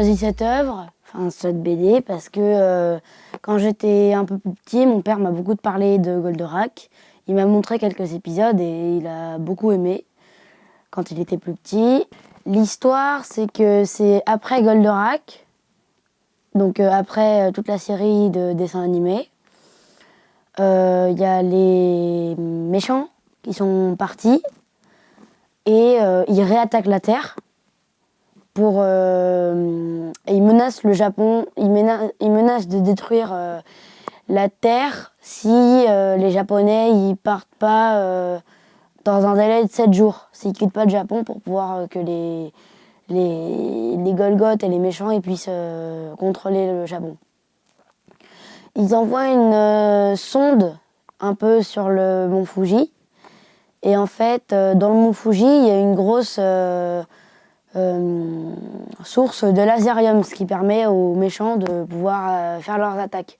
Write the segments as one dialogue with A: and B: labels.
A: choisi cette œuvre, enfin cette BD, parce que quand j'étais un peu plus petit, mon père m'a beaucoup parlé de Goldorak. Il m'a montré quelques épisodes et il a beaucoup aimé quand il était plus petit. L'histoire, c'est que c'est après Goldorak, donc après toute la série de dessins animés. Il y a les méchants qui sont partis et ils réattaquent la Terre. Et ils menacent le Japon, ils menacent de détruire la Terre si les Japonais ils partent pas dans un délai de 7 jours, s'ils quittent pas le Japon pour pouvoir que les Golgoth et les méchants ils puissent contrôler le Japon. Ils envoient une sonde un peu sur le mont Fuji. Et en fait, dans le mont Fuji, il y a une grosse source de laserium, ce qui permet aux méchants de pouvoir faire leurs attaques.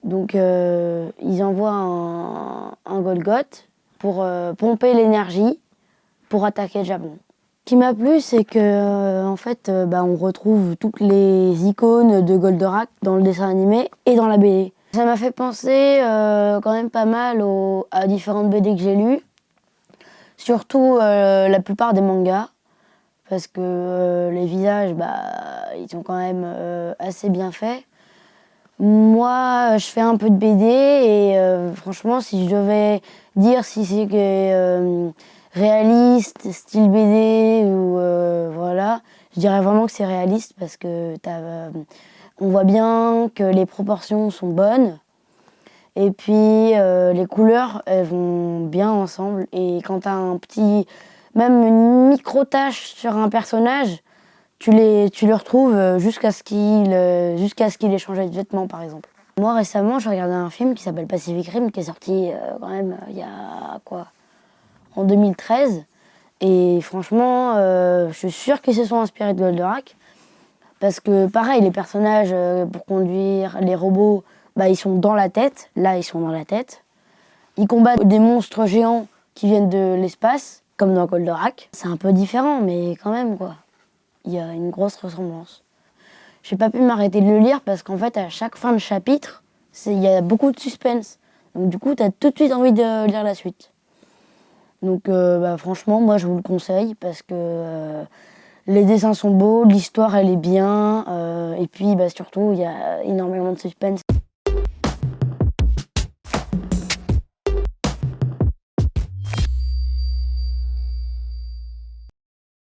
A: Donc ils envoient un Golgoth pour pomper l'énergie pour attaquer le Japon. Ce qui m'a plu, c'est que en fait, on retrouve toutes les icônes de Goldorak dans le dessin animé et dans la BD. Ça m'a fait penser quand même pas mal à différentes BD que j'ai lues, surtout la plupart des mangas, parce que les visages, ils sont quand même assez bien faits. Moi, je fais un peu de BD et franchement, si je devais dire si c'est réaliste, style BD ou voilà, je dirais vraiment que c'est réaliste parce que on voit bien que les proportions sont bonnes et puis les couleurs, elles vont bien ensemble. Et quand t'as même une micro-tache sur un personnage, tu le retrouves jusqu'à ce qu'il ait changé de vêtements, par exemple. Moi, récemment, j'ai regardé un film qui s'appelle Pacific Rim, qui est sorti quand même il y a en 2013. Et franchement, je suis sûre qu'ils se sont inspirés de Goldorak. Parce que pareil, les personnages pour conduire, les robots, ils sont dans la tête. Là, ils sont dans la tête. Ils combattent des monstres géants qui viennent de l'espace, comme dans Goldorak. C'est un peu différent, mais quand même, quoi. Il y a une grosse ressemblance. J'ai pas pu m'arrêter de le lire parce qu'en fait, à chaque fin de chapitre, il y a beaucoup de suspense. Donc du coup, t'as tout de suite envie de lire la suite. Donc franchement, moi, je vous le conseille parce que les dessins sont beaux, l'histoire, elle est bien. Et puis, surtout, il y a énormément de suspense.